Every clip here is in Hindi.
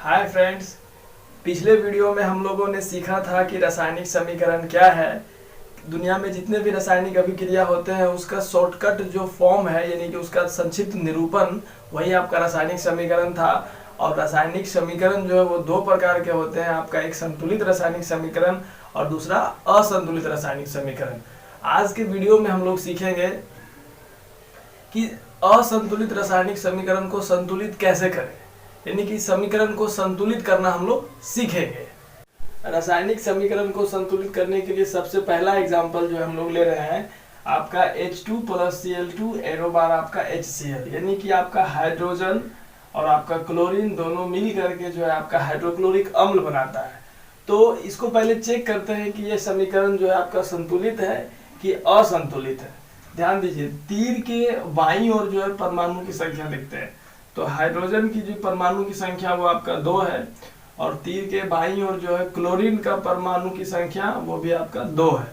हाय फ्रेंड्स, पिछले वीडियो में हम लोगों ने सीखा था कि रासायनिक समीकरण क्या है। दुनिया में जितने भी रासायनिक अभिक्रिया होते हैं उसका शॉर्टकट जो फॉर्म है यानी कि उसका संक्षिप्त निरूपण वही आपका रासायनिक समीकरण था। और रासायनिक समीकरण जो है वो दो प्रकार के होते हैं, आपका एक संतुलित रासायनिक समीकरण और दूसरा असंतुलित रासायनिक समीकरण। आज के वीडियो में हम लोग सीखेंगे कि असंतुलित रासायनिक समीकरण को संतुलित कैसे करें, यानी कि समीकरण को संतुलित करना हम लोग सीखेंगे। रासायनिक समीकरण को संतुलित करने के लिए सबसे पहला एग्जांपल जो हम लोग ले रहे हैं आपका H2 + Cl2 एरो बार आपका HCl, यानी कि आपका हाइड्रोजन और आपका क्लोरीन दोनों मिल करके जो है आपका हाइड्रोक्लोरिक अम्ल बनाता है। तो इसको पहले चेक करते हैं कि ये समीकरण जो है आपका संतुलित है कि असंतुलित है। ध्यान दीजिए, तीर के बाईं ओर जो है परमाणु की संख्या लिखते हैं। तो हाइड्रोजन की जो परमाणु की संख्या वो आपका 2 है और तीर के बाईं ओर जो है क्लोरीन का परमाणु की संख्या वो भी आपका 2 है।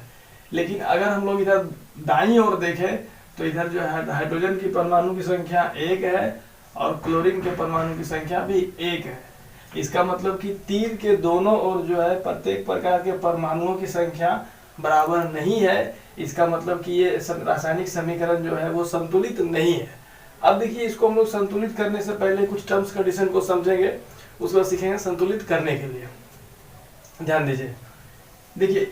लेकिन अगर हम लोग इधर दाईं ओर देखें तो इधर जो है हाइड्रोजन की परमाणु की संख्या 1 है और क्लोरीन के परमाणु की संख्या भी 1 है। इसका मतलब कि तीर के दोनों ओर जो है प्रत्येक प्रकार के परमाणुओं की संख्या बराबर नहीं है। इसका मतलब कि ये रासायनिक समीकरण जो है वो संतुलित नहीं है। अब देखिए, इसको हम लोग संतुलित करने से पहले कुछ टर्म्स कंडीशन को समझेंगे, उसको सीखेंगे संतुलित करने के लिए। ध्यान दीजिए, देखिए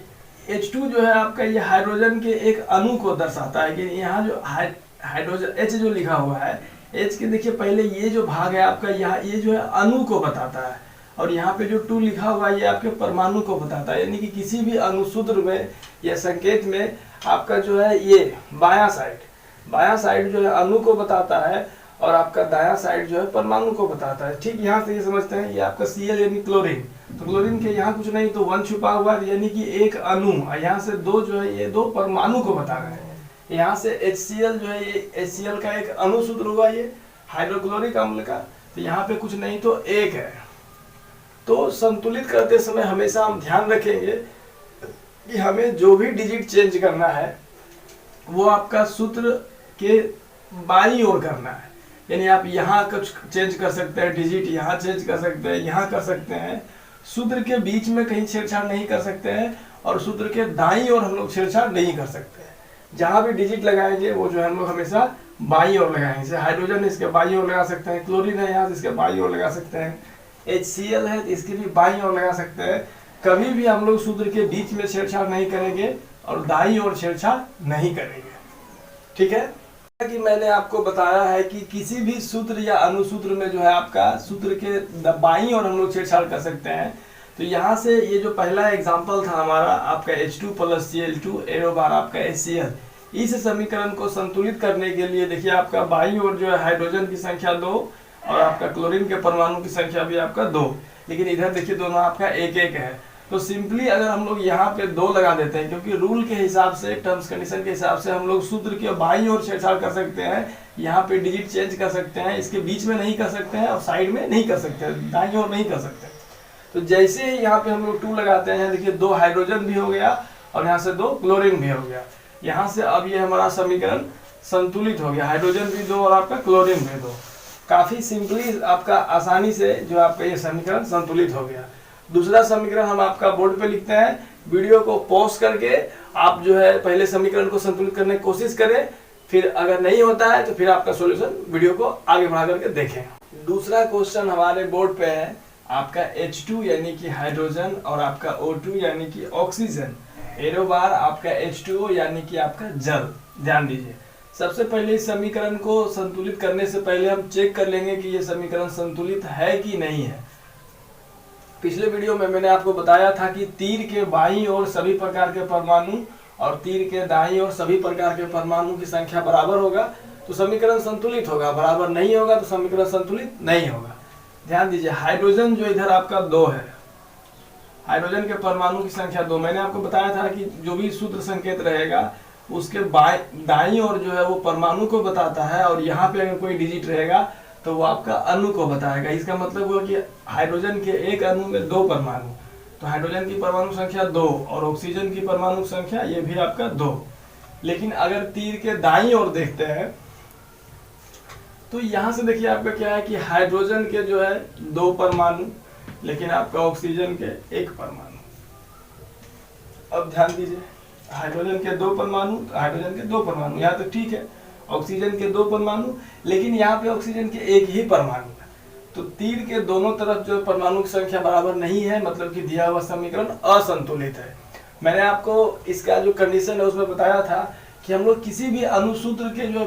H2 जो है आपका ये हाइड्रोजन के एक अणु को दर्शाता है कि यहाँ जो हाइड्रोजन H जो लिखा हुआ है, H के देखिए पहले ये जो भाग है आपका यहाँ ये जो है अणु को बताता है और यहाँ पे जो 2 लिखा हुआ है ये आपके परमाणु को बताता है। यानी कि किसी भी अणुसूत्र में या संकेत में आपका जो है ये बायां साइड जो है अणु को बताता है और आपका दायां साइड जो है परमाणु को बताता है। ठीक यहाँ से ये समझते हैं, ये आपका Cl यानी क्लोरीन, तो क्लोरीन के यहाँ कुछ नहीं तो 1 छुपा हुआ है यानी कि एक अणु, यहाँ से 2 जो है ये 2 परमाणु को बता रहे हैं। यहाँ से HCl जो है ये HCl का एक अणु सूत्र हुआ ये हाइड्रोक्लोरिक अम्ल का, तो यहाँ पे कुछ नहीं तो 1 है। तो संतुलित करते समय हमेशा हम ध्यान रखेंगे कि हमें जो भी डिजिट चेंज करना है वो आपका सूत्र के बाईं ओर करना है। यानी आप यहाँ कुछ चेंज कर सकते हैं, डिजिट यहाँ चेंज कर सकते हैं, यहाँ कर सकते हैं, सूत्र के बीच में कहीं छेड़छाड़ नहीं कर सकते हैं और सूत्र के दाईं ओर हम लोग छेड़छाड़ नहीं कर सकते हैं। जहाँ भी डिजिट लगाएंगे वो जो है हम लोग हमेशा बाईं ओर लगाएंगे। जैसे हाइड्रोजन है इसके बाईं ओर लगा सकते हैं, क्लोरीन है यहाँ से इसके बाईं ओर लगा सकते हैं, HCl है इसके भी बाईं ओर लगा सकते हैं। कभी भी हम लोग सूत्र के बीच में छेड़छाड़ नहीं करेंगे और दाईं ओर छेड़छाड़ नहीं करेंगे। ठीक है, कि मैंने आपको बताया है कि किसी भी सूत्र या अनुसूत्र में जो है आपका सूत्र के बाईं ओर हम लोग छेड़छाड़ कर सकते हैं। तो यहाँ से ये जो पहला एग्जांपल था हमारा आपका H2 + Cl2 एरो बार आपका HCl, इस समीकरण को संतुलित करने के लिए देखिए आपका बाईं ओर जो है हाइड्रोजन की संख्या 2 और आपका क्लोरीन के परमाणु की संख्या भी आपका 2, लेकिन इधर देखिए दोनों आपका 1-1 है। तो सिंपली अगर हम लोग यहाँ पे 2 लगा देते हैं, क्योंकि रूल के हिसाब से टर्म्स कंडीशन के हिसाब से हम लोग सूत्र के बाईं ओर छेड़छाड़ कर सकते हैं, यहाँ पे डिजिट चेंज कर सकते हैं, इसके बीच में नहीं कर सकते हैं और साइड में नहीं कर सकते हैं, दाईं ओर नहीं कर सकते। तो जैसे ही यहाँ पे हम लोग 2 लगाते हैं, देखिए 2 हाइड्रोजन भी हो गया और यहाँ से 2 क्लोरीन भी हो गया। यहाँ से अब ये हमारा समीकरण संतुलित हो गया, हाइड्रोजन भी 2 और आपका क्लोरीन भी 2। काफी सिंपली आपका आसानी से जो आपका ये समीकरण संतुलित हो गया। दूसरा समीकरण हम आपका बोर्ड पे लिखते हैं, वीडियो को पॉज करके आप जो है पहले समीकरण को संतुलित करने की कोशिश करें, फिर अगर नहीं होता है तो फिर आपका सॉल्यूशन वीडियो को आगे बढ़ा करके देखें। दूसरा क्वेश्चन हमारे बोर्ड पे है आपका H2 यानी कि हाइड्रोजन और आपका O2 यानी कि ऑक्सीजन एरो बार आपका H2O यानी कि आपका जल। ध्यान दीजिए, सबसे पहले इस समीकरण को संतुलित करने से पहले हम चेक कर लेंगे कि ये समीकरण संतुलित है कि नहीं है। पिछले वीडियो में मैंने आपको बताया था कि तीर के बाईं ओर सभी प्रकार के परमाणु और तीर के दाईं ओर सभी प्रकार के परमाणु की संख्या बराबर होगा तो समीकरण संतुलित होगा, बराबर नहीं होगा तो समीकरण संतुलित नहीं होगा। ध्यान दीजिए, हाइड्रोजन जो इधर आपका 2 है, हाइड्रोजन के परमाणु की संख्या 2, मैंने आपको बताया था कि जो भी सूत्र संकेत रहेगा उसके दाईं ओर जो है वो परमाणु को बताता है और यहाँ पे अगर कोई डिजिट रहेगा तो वो आपका अणु को बताएगा। इसका मतलब हुआ कि हाइड्रोजन के एक अणु में 2 परमाणु, तो हाइड्रोजन की परमाणु संख्या 2 और ऑक्सीजन की परमाणु संख्या ये भी आपका 2। लेकिन अगर तीर के दाईं ओर देखते हैं तो यहाँ से देखिए आपका क्या है कि हाइड्रोजन के जो है 2 परमाणु लेकिन आपका ऑक्सीजन के एक परमाणु। अब ध्यान दीजिए, हाइड्रोजन के दो परमाणु, हाइड्रोजन के दो परमाणु, यहाँ तो ठीक है, ऑक्सीजन के दो परमाणु, लेकिन यहाँ पे ऑक्सीजन के एक ही परमाणु है। तो तीर के दोनों तरफ जो परमाणु की संख्या बराबर नहीं है, मतलब कि दिया हुआ समीकरण असंतुलित है। मैंने आपको इसका जो कंडीशन है उसमें बताया था कि हम लोग किसी भी अनुसूत्र के जो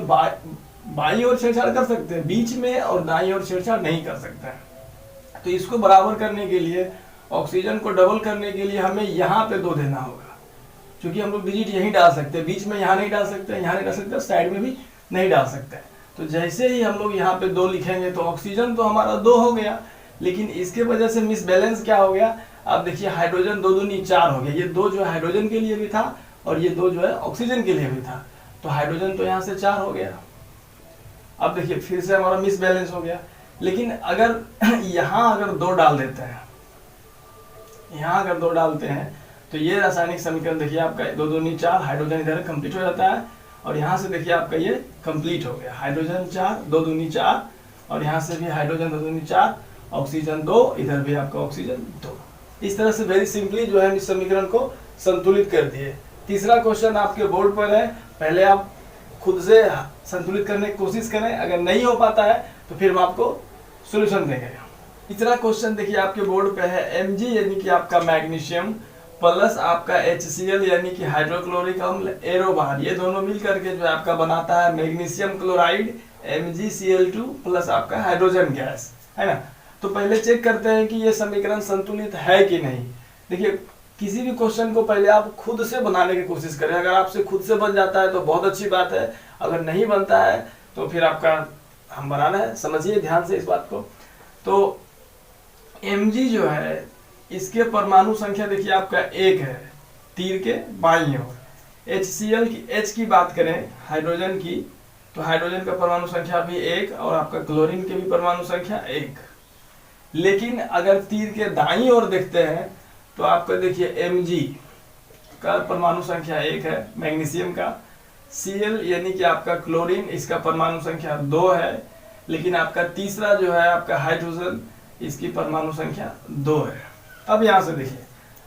बाईं ओर छेड़छाड़ कर सकते हैं, बीच में और दाईं ओर छेड़छाड़ नहीं कर सकते हैं। तो इसको बराबर करने के लिए, ऑक्सीजन को डबल करने के लिए हमें यहाँ पे 2 देना होगा, क्योंकि हम लोग डिजिट यहीं डाल सकते हैं, बीच में यहाँ नहीं डाल सकते, यहाँ नहीं डाल सकते, साइड में भी नहीं डाल सकते। तो जैसे ही हम लोग यहाँ पे 2 लिखेंगे तो ऑक्सीजन तो हमारा 2 हो गया, लेकिन इसके वजह से मिसबैलेंस क्या हो गया, आप देखिए हाइड्रोजन 2 दूनी 4 हो गया। ये 2 जो है हाइड्रोजन के लिए भी था और ये 2 जो है ऑक्सीजन के लिए भी था, तो हाइड्रोजन तो यहाँ से 4 हो गया। अब देखिए फिर से हमारा मिसबैलेंस हो गया। लेकिन अगर यहाँ अगर 2 डाल देते हैं, यहाँ अगर 2 डालते हैं तो ये रासायनिक समीकरण देखिए आपका 2 दूनी 4, हाइड्रोजन इधर कंप्लीट हो जाता है और यहाँ से देखिए आपका ये कंप्लीट हो गया, हाइड्रोजन 4, 2 दूनी 4 और यहाँ से भी हाइड्रोजन 2 दूनी 4, ऑक्सीजन 2, इधर भी आपका ऑक्सीजन 2। इस तरह से वेरी सिंपली जो है इस समीकरण को संतुलित कर दिए। तीसरा क्वेश्चन आपके बोर्ड पर है, पहले आप खुद से संतुलित करने की कोशिश करें, अगर नहीं हो पाता है तो फिर हम आपको सोल्यूशन देंगे। तीसरा क्वेश्चन देखिए आपके बोर्ड पे है, Mg यानी कि आपका मैग्नीशियम प्लस आपका HCl यानी कि हाइड्रोक्लोरिक अम्ल एरोबार, ये दोनों मिल करके जो आपका बनाता है मैग्नीशियम क्लोराइड MgCl2 प्लस आपका हाइड्रोजन गैस, है ना। तो पहले चेक करते हैं कि ये समीकरण संतुलित है कि नहीं। देखिए किसी भी क्वेश्चन को पहले आप खुद से बनाने की कोशिश करें, अगर आपसे खुद से बन जाता है तो बहुत अच्छी बात है, अगर नहीं बनता है तो फिर आपका हम बनाना है, समझिए ध्यान से इस बात को। तो Mg जो है इसके परमाणु संख्या देखिए आपका 1 है तीर के बाईं ओर। HCl की H की बात करें हाइड्रोजन की, तो हाइड्रोजन का परमाणु संख्या भी 1 और आपका क्लोरीन के भी परमाणु संख्या 1। लेकिन अगर तीर के दाईं ओर देखते हैं तो आपका देखिए Mg का परमाणु संख्या 1 है मैग्नीशियम का, Cl यानी कि आपका क्लोरीन, इसका परमाणु संख्या 2 है, लेकिन आपका तीसरा जो है आपका हाइड्रोजन, इसकी परमाणु संख्या 2 है। अब यहाँ से देखिए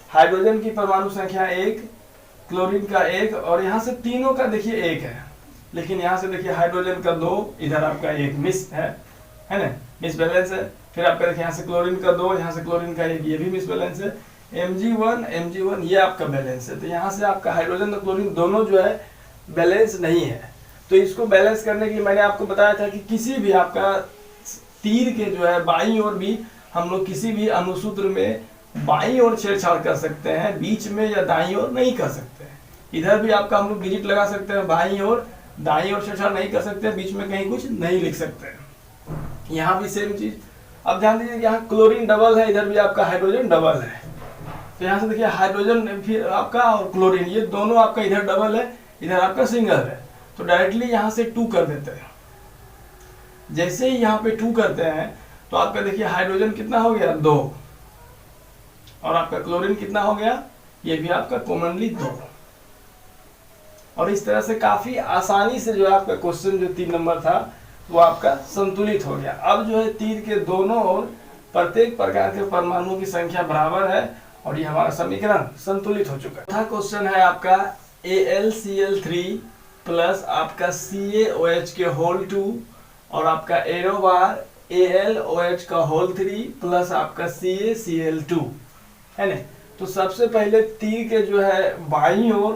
हाइड्रोजन की परमाणु संख्या 1, क्लोरीन का 1 और यहाँ से तीनों का देखिए 1 है, लेकिन यहाँ से देखिए हाइड्रोजन का 2, इधर आपका 1 मिस है ना, मिस बैलेंस है। फिर आपका देखिए यहाँ से क्लोरीन का 2, यहाँ से क्लोरीन का 1, ये भी मिस बैलेंस है। Mg1 ये आपका बैलेंस है। तो यहाँ से आपका हाइड्रोजन और क्लोरीन दोनों जो है बैलेंस नहीं है। तो इसको बैलेंस करने के लिए मैंने आपको बताया था कि किसी भी आपका तीर के जो है बाईं ओर भी हम लोग किसी भी अनुसूत्र में बाईं ओर छेड़छाड़ कर सकते हैं, बीच में या दाईं ओर नहीं कर सकते हैं। इधर भी आपका हम लोग डिजिट लगा सकते हैं, बाईं ओर दाईं ओर छेड़छाड़ नहीं कर सकते, बीच में कहीं कुछ नहीं लिख सकते हैं। यहाँ भी सेम चीज। अब ध्यान दीजिए कि यहाँ क्लोरीन डबल है, इधर भी आपका हाइड्रोजन डबल है। तो यहाँ से देखिए हाइड्रोजन फिर आपका और क्लोरीन ये दोनों आपका इधर डबल है, इधर आपका सिंगल है। तो डायरेक्टली यहाँ से 2 कर देते हैं। जैसे ही यहाँ पे 2 करते हैं तो आपका देखिए हाइड्रोजन कितना हो गया 2 और आपका क्लोरीन कितना हो गया, ये भी आपका कॉमनली 2। और इस तरह से काफी आसानी से जो आपका क्वेश्चन जो 3 नंबर था वो आपका संतुलित हो गया। अब जो है तीर के दोनों ओर प्रत्येक प्रकार के परमाणुओं की संख्या बराबर है और ये हमारा समीकरण संतुलित हो चुका है। चौथा क्वेश्चन है आपका AlCl3 प्लस आपका CaOH के होल 2 और आपका एरोबार AlOH का होल 3 प्लस आपका CaCl2, है ना। तो सबसे पहले तीर के जो है बाईं ओर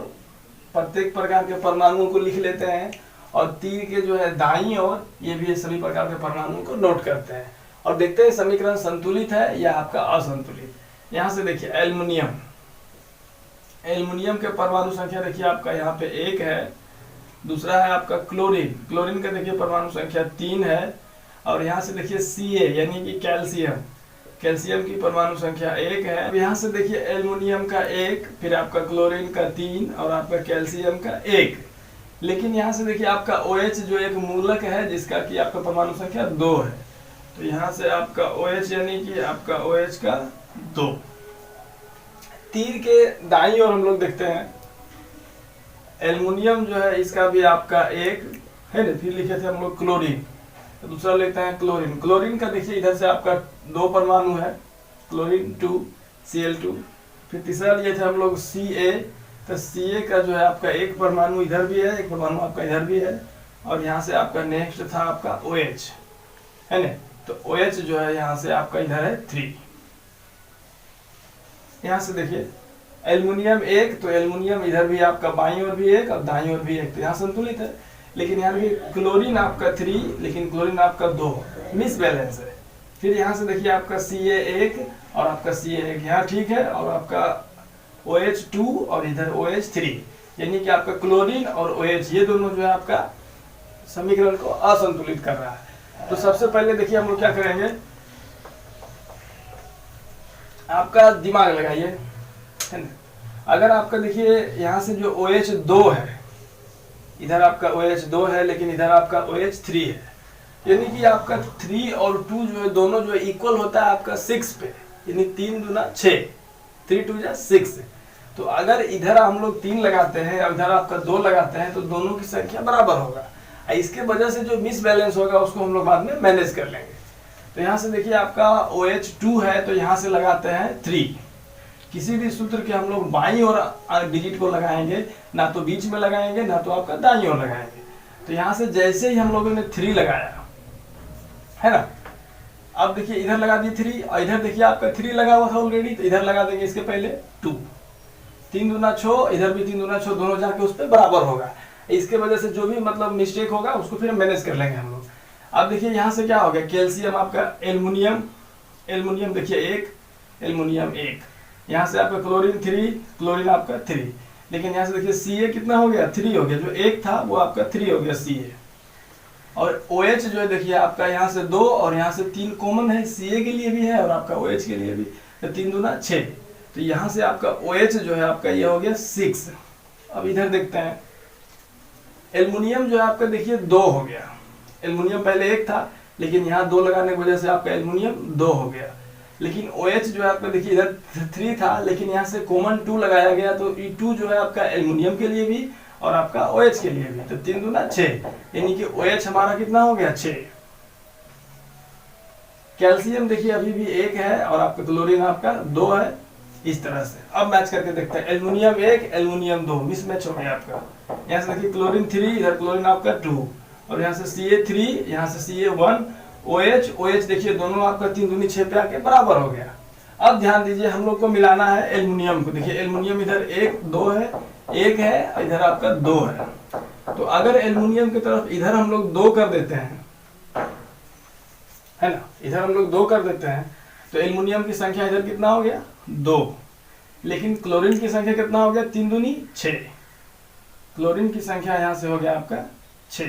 प्रत्येक प्रकार के परमाणुओं को लिख लेते हैं और तीर के जो है दाईं ओर ये भी सभी प्रकार के परमाणुओं को नोट करते हैं और देखते हैं समीकरण संतुलित है या आपका असंतुलित। यहाँ से देखिए एल्युमिनियम के परमाणु संख्या देखिए आपका यहाँ पे 1 है। दूसरा है आपका क्लोरीन का देखिए परमाणु संख्या 3 है और यहाँ से देखिए Ca यानी कि कैल्शियम की परमाणु संख्या 1 है। अब यहाँ से देखिए एल्युमिनियम का 1, फिर आपका क्लोरीन का 3 और आपका कैल्शियम का 1। लेकिन यहाँ से देखिए आपका OH जो एक मूलक है जिसका कि आपका परमाणु संख्या 2 है। तो यहाँ से आपका OH यानी कि आपका OH का 2। तीर के दाईं ओर हम लोग देखते हैं एल्युमिनियम जो है इसका भी आपका 1 है ना, फिर लिखे थे हम लोग क्लोरीन, तो दूसरा लेते हैं क्लोरीन का देखिए इधर से आपका 2 परमाणु है क्लोरीन 2 Cl2। फिर तीसरा लिए थे हम लोग Ca, तो Ca का जो है आपका एक परमाणु इधर भी है, एक परमाणु आपका इधर भी है, और यहाँ से आपका नेक्स्ट था आपका OH, है ना। तो OH जो है यहाँ से आपका इधर है 3। यहाँ से देखिए एल्युमिनियम 1, तो एल्युमिनियम इधर भी आपका बाईं ओर भी 1 और दाईं ओर भी 1, तो यहाँ संतुलित है। लेकिन यहाँ देखिए क्लोरीन आपका 3, लेकिन क्लोरीन आपका 2, मिस बैलेंस है। फिर यहाँ से देखिए आपका Ca1 और आपका Ca1 यहाँ ठीक है, और आपका OH2 और इधर OH3, यानी कि आपका क्लोरीन और OH ये दोनों जो है आपका समीकरण को असंतुलित कर रहा है। तो सबसे पहले देखिए हम लोग क्या करेंगे, आपका दिमाग लगाइए, है ना। अगर आपका देखिए यहाँ से जो OH2 है, इधर आपका OH2 है, लेकिन इधर आपका OH3 है, यानी कि आपका 3 और 2 जो है दोनों जो है इक्वल होता है आपका 6 पे, यानी 3 दूना 6, 3 2 जा 6। तो अगर इधर हम लोग 3 लगाते हैं और इधर आपका 2 लगाते हैं, तो दोनों की संख्या बराबर होगा। इसके वजह से जो मिस बैलेंस होगा उसको हम लोग बाद में मैनेज कर लेंगे। तो यहाँ से देखिए आपका OH2 है, तो यहाँ से लगाते हैं 3। किसी भी सूत्र के हम लोग बाईं ओर डिजिट को लगाएंगे, ना तो बीच में लगाएंगे, ना तो आपका दाईं ओर लगाएंगे। तो यहाँ से जैसे ही हम लोगों ने 3 लगाया, है ना, अब देखिए इधर लगा दिए 3, और इधर देखिए आपका 3 लगा हुआ था ऑलरेडी, तो इधर लगा देंगे इसके पहले 2। 3 दूना 6, इधर भी 3 दूना 6, दोनों जाके उस पर बराबर होगा। इसके वजह से जो भी मतलब मिस्टेक होगा उसको फिर मैनेज कर लेंगे हम लोग। अब देखिए यहाँ से क्या हो गया, कैल्शियम आपका एल्युमिनियम देखिए 1, एल्युमिनियम 1, यहाँ से आपका क्लोरीन 3, क्लोरीन आपका 3, लेकिन यहाँ से देखिए Ca कितना हो गया, 3 हो गया, जो 1 था वो आपका 3 हो गया Ca। और OH जो है देखिए आपका यहाँ से 2 और यहाँ से 3 कॉमन है, Ca के लिए भी है और आपका OH के लिए भी, तो 3 दूना 6, तो यहाँ से आपका OH जो है आपका ये हो गया 6। अब इधर देखते हैं, एल्युमिनियम जो है आपका देखिए 2 हो गया, एल्युमिनियम पहले 1 था, लेकिन यहाँ 2 लगाने की वजह से आपका एल्युमिनियम 2 हो गया। लेकिन OH जो है आपका देखिए इधर 3 था, लेकिन यहाँ से कॉमन 2 लगाया गया, तो ये 2 जो है आपका एल्युमिनियम के लिए भी और आपका OH के लिए भी, तो 3 दूना 6, यानी कि OH हमारा कितना हो गया 6। कैल्शियम देखिए अभी भी 1 है और आपका क्लोरीन आपका 2 है, इस तरह से। अब मैच करके देखते हैं, एल्युमिनियम 1, एल्युमिनियम 2, मिस मैच हो गया आपका। यहाँ से देखिए क्लोरीन 3, इधर क्लोरीन आपका 2, और यहाँ से Ca3, यहाँ से Ca1, OH देखिए दोनों आपका 3 दूनी 6 पे आके बराबर हो गया। अब ध्यान दीजिए, हम लोग को मिलाना है एल्युमिनियम को। देखिए एल्युमिनियम इधर 1 2 है, 1 है, इधर आपका 2 है। तो अगर एल्युमिनियम की तरफ इधर हम लोग 2 कर देते हैं, है ना, इधर हम लोग 2 कर देते हैं, तो एल्युमिनियम की संख्या इधर कितना हो गया 2, लेकिन क्लोरीन की संख्या कितना हो गया 3 दूनी 6। क्लोरीन की संख्या यहाँ से हो गया आपका 6,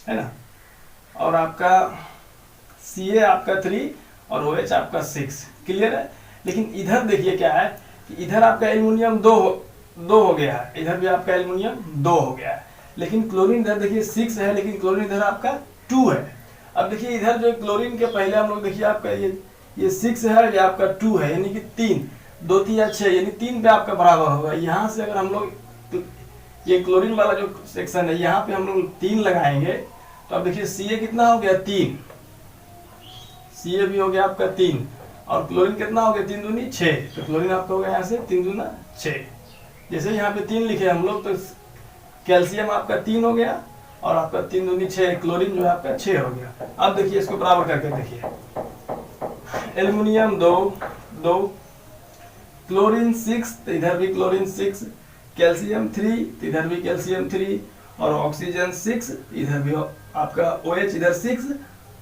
है ना, और आपका Ca आपका 3 और OH आपका 6, क्लियर है। लेकिन इधर देखिए क्या है कि इधर आपका एल्युमिनियम 2 हो गया है, इधर भी आपका एल्युमिनियम 2 हो गया है, लेकिन क्लोरीन इधर देखिए 6 है, लेकिन क्लोरीन इधर आपका 2 है। अब देखिए इधर जो क्लोरीन के पहले हम लोग देखिए आपका ये 6 है, ये आपका 2 है, यानी कि 3 2 3 या 6, यानी 3 पे आपका बराबर होगा। यहाँ से अगर हम लोग ये क्लोरीन वाला जो सेक्शन है यहाँ पे हम लोग 3 लगाएंगे, तो अब देखिए Ca कितना हो गया 3, Ca भी हो गया आपका 3, और क्लोरीन कितना हो गया 3 दूनी 6, तो क्लोरीन आपका हो गया यहाँ से 3 दूना 6। जैसे यहाँ पे 3 लिखे हम लोग, तो कैल्शियम आपका 3 हो गया और आपका 3 दूनी 6, क्लोरीन जो है आपका 6 हो गया। अब देखिए इसको बराबर करके देखिए, एल्युमिनियम 2, क्लोरीन 6, तो इधर भी क्लोरीन 6, कैल्शियम 3, तो इधर भी कैल्शियम 3, और ऑक्सीजन 6, इधर भी आपका OH इधर 6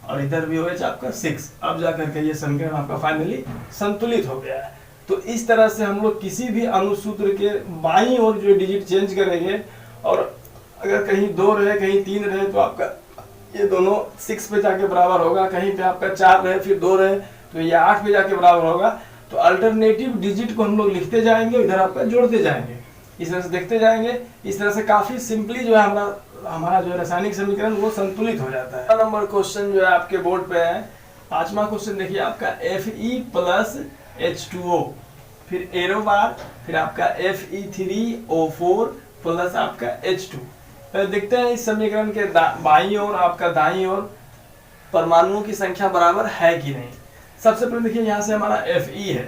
और इधर भी OH आपका 6। अब जाकर के ये समीकरण आपका फाइनली संतुलित हो गया है। तो इस तरह से हम लोग किसी भी अनुसूत्र के बाईं ओर जो डिजिट चेंज करेंगे, और अगर कहीं 2 रहे कहीं 3 रहे, तो आपका ये दोनों 6 पे जाके बराबर होगा, कहीं पे आपका 4 रहे फिर 2 रहे तो ये 8 पे जाके बराबर होगा। तो अल्टरनेटिव डिजिट को हम लोग लिखते जाएंगे, इधर आपका जोड़ते जाएंगे, इस तरह से देखते जाएंगे। इस तरह से काफी सिंपली जो है हमारा जो रासायनिक समीकरण वो संतुलित हो जाता है। नंबर क्वेश्चन जो है आपके बोर्ड पे है, 5वां क्वेश्चन देखिए आपका Fe+H2O, फिर एरो बार, फिर आपका Fe3O4 प्लस आपका H2। पहले देखते हैं इस समीकरण के बाईं ओर आपका दाईं ओर परमाणुओं की संख्या बराबर है कि नहीं। सबसे पहले देखिए यहाँ से हमारा Fe है,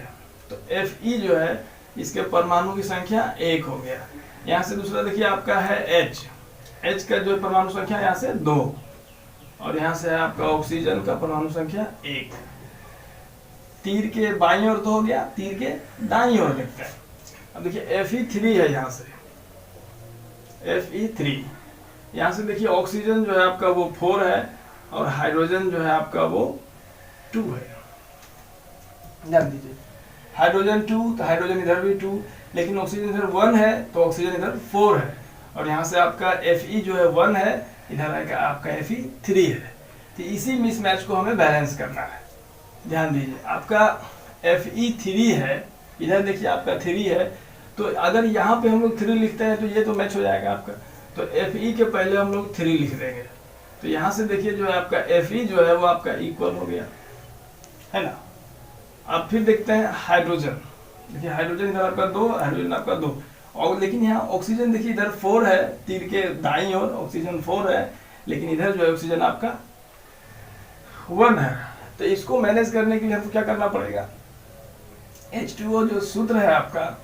तो Fe जो है इसके परमाणु की संख्या 1 हो गया। यहाँ से दूसरा देखिए आपका है H का जो परमाणु संख्या यहाँ से 2, और यहाँ से है आपका ऑक्सीजन का परमाणु संख्या 1। तीर के बाईं ओर तो हो गया, तीर के दाईं ओर देखते हैं। अब देखिए Fe3 है, यहाँ से Fe3, यहाँ से देखिए ऑक्सीजन जो है आपका वो 4 है और हाइड्रोजन जो है आपका वो 2 है। ध्यान दीजिए, हाइड्रोजन 2 तो हाइड्रोजन इधर भी 2, लेकिन ऑक्सीजन इधर 1 है तो ऑक्सीजन इधर 4 है, और यहाँ से आपका Fe जो है 1 है, इधर आएगा आपका Fe3 है। तो इसी मिसमैच को हमें बैलेंस करना है। ध्यान दीजिए, आपका Fe3 है, इधर देखिए आपका 3 है, तो अगर यहाँ पे हम लोग 3 लिखते हैं तो ये तो मैच हो जाएगा आपका, तो Fe के पहले हम लोग 3 लिख देंगे, तो यहाँ से देखिए जो है आपका Fe जो है वो आपका इक्वल हो गया, है ना। अब फिर देखते हैं हाइड्रोजन, देखिए हाइड्रोजन इधर आपका 2, हाइड्रोजन आपका 2, और लेकिन यहाँ ऑक्सीजन देखिए इधर 4 है, तीर के दाईं ओर ऑक्सीजन 4 है, लेकिन इधर जो है ऑक्सीजन आपका 1 है। तो इसको मैनेज करने के लिए हमको क्या करना पड़ेगा, H2O जो सूत्र है आपका,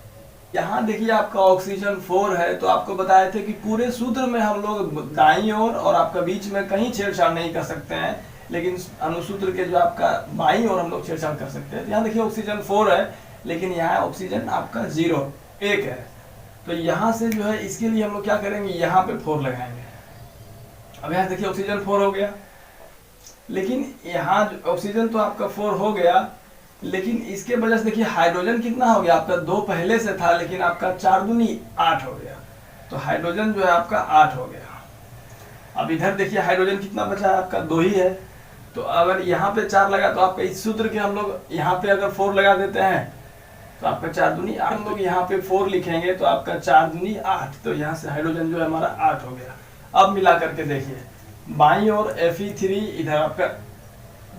यहाँ देखिए आपका ऑक्सीजन 4 है, तो आपको बताए थे कि पूरे सूत्र में हम लोग दाईं ओर और आपका बीच में कहीं छेड़छाड़ नहीं कर सकते हैं, लेकिन अनुसूत्र के जो आपका बाईं ओर हम लोग छेड़छाड़ कर सकते हैं। यहाँ देखिए ऑक्सीजन 4 है, लेकिन यहाँ ऑक्सीजन आपका 1 है, तो यहाँ से जो है इसके लिए हम लोग क्या करेंगे, यहाँ पे 4 लगाएंगे। अब यहाँ देखिए ऑक्सीजन 4 हो गया, लेकिन यहाँ ऑक्सीजन तो आपका 4 हो गया, लेकिन इसके वजह से देखिए हाइड्रोजन कितना हो गया आपका, 2 पहले से था, लेकिन आपका 4 दूनी 8 हो गया, तो हाइड्रोजन जो है आपका 8 हो गया। अब इधर देखिए हाइड्रोजन कितना बचा है आपका, 2 ही है, तो अगर यहाँ पे 4 लगा तो आपका इस सूत्र के हम लोग यहाँ पे अगर 4 लगा देते हैं तो आपका 4 दूनी 8, हम लोग यहाँ पे 4 लिखेंगे तो आपका 4 दूनी 8, तो यहाँ से हाइड्रोजन जो है हमारा 8 हो गया। अब मिला करके देखिए, बाईं ओर Fe3, इधर आपका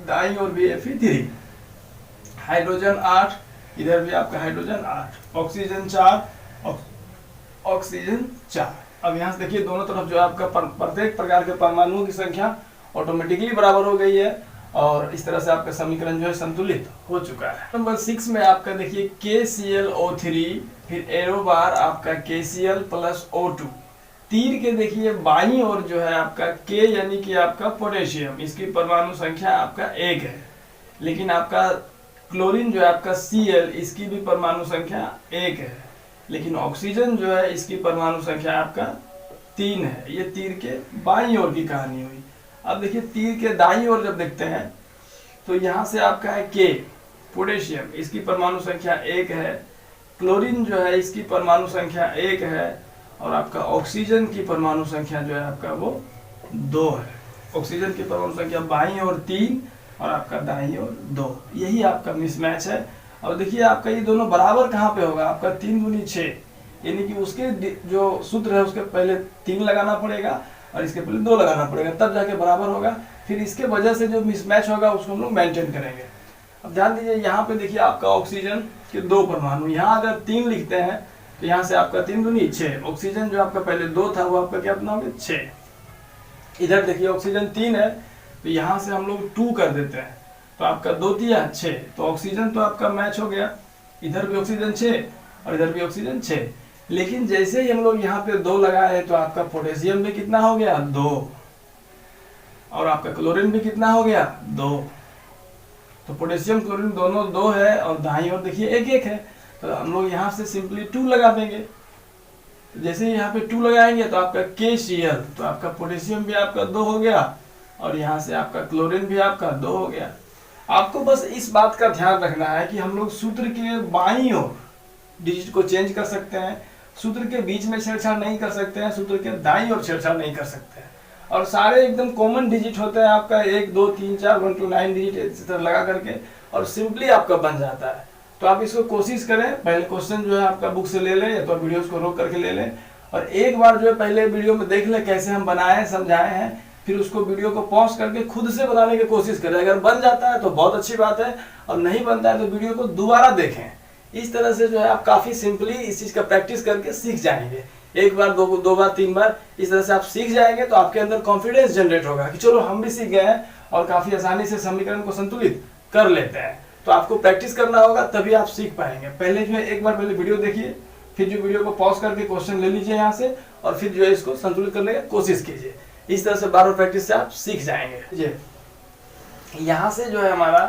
दाईं ओर भी Fe3, हाइड्रोजन 8, इधर भी आपका हाइड्रोजन 8, ऑक्सीजन 4, ऑक्सीजन 4। अब यहाँ से देखिए दोनों तरफ जो है आपका प्रत्येक प्रकार के परमाणुओं की संख्या ऑटोमेटिकली बराबर हो गई है, और इस तरह से आपका समीकरण जो है संतुलित हो चुका है। नंबर 6 में आपका देखिए KClO3, फिर एरो बार आपका KCl प्लस O2, तीर के देखिए बाईं ओर जो है आपका K यानी कि आपका पोटेशियम, इसकी परमाणु संख्या आपका 1 है, लेकिन आपका क्लोरीन जो है आपका Cl, इसकी भी परमाणु संख्या 1 है, लेकिन ऑक्सीजन जो है इसकी परमाणु संख्या आपका 3 है। ये तीर के बाईं ओर की कहानी हुई। अब देखिए तीर के दाईं ओर जब देखते हैं तो यहाँ से आपका है K पोटेशियम, इसकी परमाणु संख्या 1 है, क्लोरीन जो है इसकी परमाणु संख्या 1 है, और आपका ऑक्सीजन की परमाणु संख्या जो है आपका वो 2 है। ऑक्सीजन की परमाणु संख्या बाईं ओर 3 और आपका दाईं ओर 2, यही आपका मिसमैच है। और देखिए आपका ये दोनों बराबर कहाँ पे होगा, आपका 3 दूनी 6, यानी कि उसके जो सूत्र है उसके पहले 3 लगाना पड़ेगा और इसके पहले 2 लगाना पड़ेगा, तब जाके बराबर होगा। फिर इसके वजह से जो मिसमैच होगा उसको हम लोग मेंटेन करेंगे। अब ध्यान दीजिए, यहाँ पे देखिए आपका ऑक्सीजन के 2 परमाणु, यहाँ अगर 3 लिखते हैं तो यहाँ से आपका 3 दूनी 6, ऑक्सीजन जो आपका पहले 2 था वो आपका क्या बनाओगे 6। इधर देखिए ऑक्सीजन 3 है, तो यहाँ से हम लोग 2 कर देते हैं, तो आपका 2 तिया 6, तो ऑक्सीजन तो आपका मैच हो गया, इधर भी ऑक्सीजन 6 और इधर भी ऑक्सीजन 6। लेकिन जैसे ही हम लोग यहाँ पे 2 लगाए तो आपका पोटेशियम भी कितना हो गया 2, और आपका क्लोरीन भी कितना हो गया 2, तो पोटेशियम क्लोरीन दोनों 2 है, और दाईं ओर देखिए 1 है, तो हम लोग यहाँ से सिंपली 2 लगा देंगे। तो जैसे ही यहाँ पे 2 लगाएंगे तो आपका KCl, तो आपका पोटेशियम भी आपका 2 हो गया, और यहाँ से आपका क्लोरीन भी आपका 2 हो गया। आपको बस इस बात का ध्यान रखना है कि हम लोग सूत्र के बाईं ओर डिजिट को चेंज कर सकते हैं, सूत्र के बीच में छेड़छाड़ नहीं कर सकते हैं, सूत्र के दाईं ओर छेड़छाड़ नहीं कर सकते हैं, और सारे एकदम कॉमन डिजिट होते हैं आपका 1 2 3 4 1 to 9 डिजिट इसी तरह लगा करके, और सिंपली आपका बन जाता है। तो आप इसको कोशिश करें, पहले क्वेश्चन जो है आपका बुक से ले लें या तो वीडियोस को रोक करके ले लें, और एक बार जो है पहले वीडियो में देख लें कैसे हम बनाए समझाए हैं, फिर उसको वीडियो को पॉज करके खुद से बनाने की कोशिश करें। अगर बन जाता है तो बहुत अच्छी बात है, और नहीं बनता है तो वीडियो को दोबारा देखें। इस तरह से जो है आप काफ़ी सिंपली इस चीज़ का प्रैक्टिस करके सीख जाएंगे। एक बार दो बार 3 बार इस तरह से आप सीख जाएंगे तो आपके अंदर कॉन्फिडेंस जनरेट होगा कि चलो हम भी सीख गए हैं और काफ़ी आसानी से समीकरण को संतुलित कर लेते हैं। तो आपको प्रैक्टिस करना होगा, तभी आप सीख पाएंगे। पहले जो है एक बार पहले वीडियो देखिए, फिर जो वीडियो को पॉज करके क्वेश्चन ले लीजिए यहाँ से, और फिर जो है इसको संतुलित करने की कोशिश कीजिए। इस तरह से बार बार प्रैक्टिस से आप सीख जाएंगे। यहाँ से जो है हमारा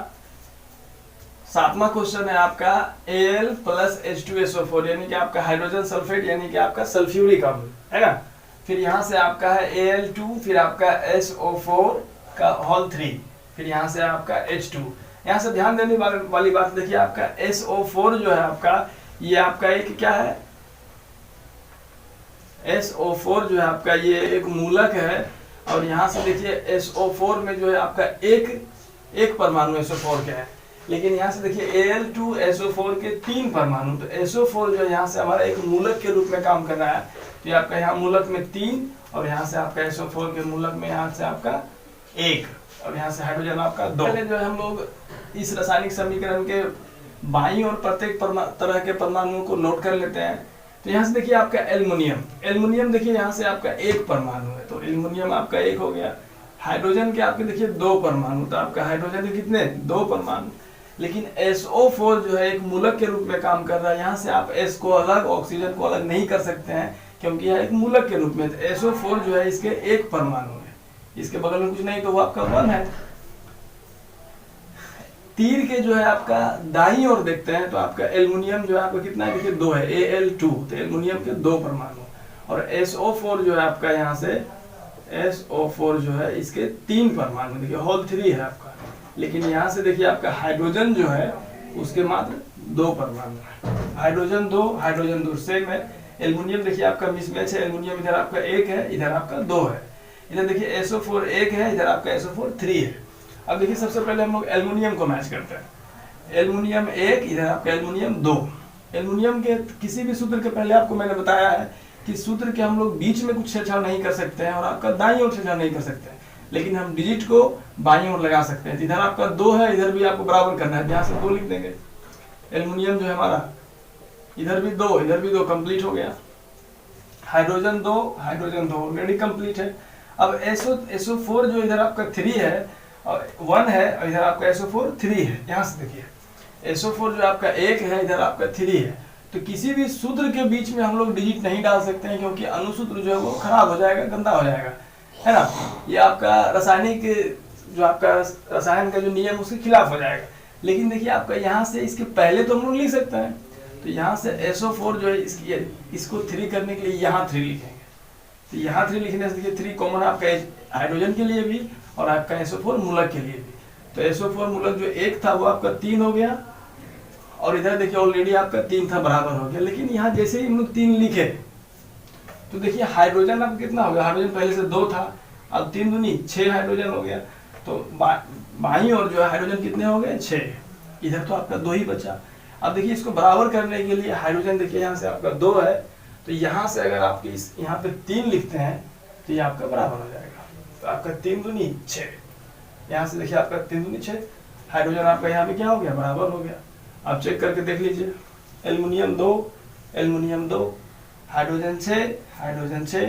7वां क्वेश्चन है आपका Al + H2SO4 यानी कि आपका हाइड्रोजन सल्फेट यानी कि आपका सल्फ्यूरिक अम्ल है ना। फिर यहाँ से आपका है Al2, फिर आपका SO4 का होल 3, फिर यहाँ से आपका H2। यहाँ से ध्यान देने वाली बात देखिए, आपका SO4 जो है आपका, ये आपका एक क्या है, SO4 जो है आपका ये एक मूलक है। और यहाँ से देखिए SO4 में जो है आपका एक परमाणु SO4 के है, लेकिन यहाँ से देखिए Al2 SO4 के 3 परमाणु। तो SO4 जो है यहाँ से हमारा एक मूलक के रूप में काम कर रहा है। तो ये आपका यहाँ मूलक में 3, और यहाँ से आपका SO4 के मूलक में यहाँ से आपका 1, और यहाँ से हाइड्रोजन आपका 2। पहले जो है हम लोग इस रासायनिक समीकरण के बाईं और प्रत्येक तरह के परमाणुओं को नोट कर लेते हैं। तो यहाँ से देखिए आपका एल्युमिनियम देखिए यहाँ से आपका 1 परमाणु है, तो एल्युमिनियम आपका 1 हो गया। हाइड्रोजन के आपके देखिए 2 परमाणु, तो आपका हाइड्रोजन के कितने, 2 परमाणु। लेकिन SO4 जो है एक मूलक के रूप में काम कर रहा है। यहाँ से आप S को अलग, ऑक्सीजन को अलग नहीं कर सकते हैं, क्योंकि यह एक मूलक के रूप में। SO4 जो है इसके 1 परमाणु है, इसके बगल में कुछ नहीं, तो वो आपका 1 है। तीर के जो है आपका दाईं ओर देखते हैं, तो आपका एल्युमिनियम जो है आपका कितना है, देखिए 2 है, Al2, तो एल्युमिनियम के 2 परमाणु। और SO4 जो है आपका यहाँ से SO4 जो है इसके 3 परमाणु, देखिए होल 3 है आपका। लेकिन यहाँ से देखिए आपका हाइड्रोजन जो है उसके मात्र 2 परमाणु है, हाइड्रोजन 2 सेम है। एल्युमिनियम देखिए आपका मिसमैच है, एल्युमिनियम इधर आपका 1 है, इधर आपका 2 है। इधर देखिए SO4 1 है, इधर आपका SO4 3 है। अब देखिए सबसे पहले हम लोग एल्युमिनियम को मैच करते हैं। एल्युमिनियम 1, इधर आपका एल्युमिनियम 2। एल्युमिनियम के किसी भी सूत्र के पहले आपको मैंने बताया है कि सूत्र के हम लोग बीच में कुछ छेड़छाड़ नहीं कर सकते हैं, और आपका दाईं ओर छेड़छाड़ नहीं कर सकते हैं, लेकिन हम डिजिट को बाईं ओर लगा सकते हैं। इधर आपका 2 है, इधर भी आपको बराबर करना है, यहाँ से 2 लिख देंगे। एल्युमिनियम जो है हमारा, इधर भी 2, इधर भी 2, कंप्लीट हो गया। हाइड्रोजन 2 ऑलरेडी कंप्लीट है। अब SO4 जो इधर आपका 3 है और 1 है, और इधर आपका SO4 3 है। यहाँ से देखिए SO4 जो आपका 1 है, इधर आपका 3 है। तो किसी भी सूत्र के बीच में हम लोग डिजिट नहीं डाल सकते हैं, क्योंकि अनुसूत्र जो है वो खराब हो जाएगा, गंदा हो जाएगा, है ना। ये आपका रासायनिक जो आपका रसायन का जो नियम उसके खिलाफ हो जाएगा। लेकिन देखिए आपका यहाँ से इसके पहले तो हम लोग लिख सकते हैं। तो यहाँ से SO4 जो है इसको 3 करने के लिए यहाँ 3 लिखेंगे। तो यहाँ 3 लिखने से देखिए 3 कॉमन आपका हाइड्रोजन के लिए भी और आपका SO4 मूलक के लिए भी। तो SO4 मूलक जो 1 था वो आपका 3 हो गया, और इधर देखिए ऑलरेडी आपका 3 था, बराबर हो गया। लेकिन यहाँ जैसे ही हम लोग 3 लिखे, तो देखिए हाइड्रोजन अब कितना हो गया, हाइड्रोजन पहले से 2 था, अब 3 दूनी 6 हाइड्रोजन हो गया। तो बाईं ओर जो है हाइड्रोजन कितने हो गए, 6। इधर तो आपका 2 ही बचा। अब देखिए इसको बराबर करने के लिए हाइड्रोजन देखिए यहाँ से आपका 2 है, तो यहाँ से अगर आपके यहाँ पे 3 लिखते हैं तो ये आपका बराबर हो जाएगा। तो आपका 3 दूनी 6, यहाँ से देखिए आपका 3 दूनी 6, हाइड्रोजन आपका यहाँ पे क्या हो गया, बराबर हो गया। आप चेक करके देख लीजिए, एल्युमिनियम 2, हाइड्रोजन 6,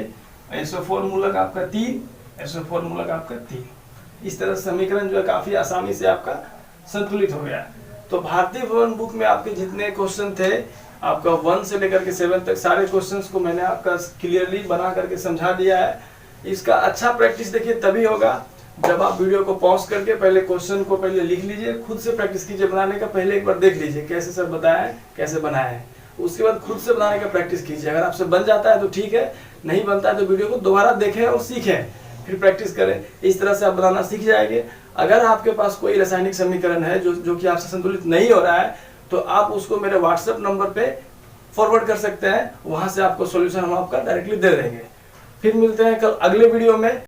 SO4 मूलक आपका 3, SO4 मूलक आपका 3। इस तरह समीकरण जो है काफी आसानी से आपका संतुलित हो गया। तो भारतीय भवन बुक में आपके जितने क्वेश्चन थे, आपका 1 से लेकर के 7 तक सारे क्वेश्चंस को मैंने आपका क्लियरली बना करके समझा दिया है। इसका अच्छा प्रैक्टिस देखिए तभी होगा जब आप वीडियो को पॉज करके पहले क्वेश्चन को पहले लिख लीजिए, खुद से प्रैक्टिस कीजिए बनाने का। पहले एक बार देख लीजिए कैसे सर बताया है, कैसे बनाया है, उसके बाद खुद से बनाने का प्रैक्टिस कीजिए। अगर आपसे बन जाता है तो ठीक है, नहीं बनता है तो वीडियो को दोबारा देखें और सीखें, फिर प्रैक्टिस करें। इस तरह से आप बनाना सीख जाएंगे। अगर आपके पास कोई रासायनिक समीकरण है जो कि आपसे संतुलित नहीं हो रहा है, तो आप उसको मेरे व्हाट्सएप नंबर पे फॉरवर्ड कर सकते हैं, वहां से आपको सॉल्यूशन हम आपका डायरेक्टली दे देंगे। फिर मिलते हैं कल अगले वीडियो में।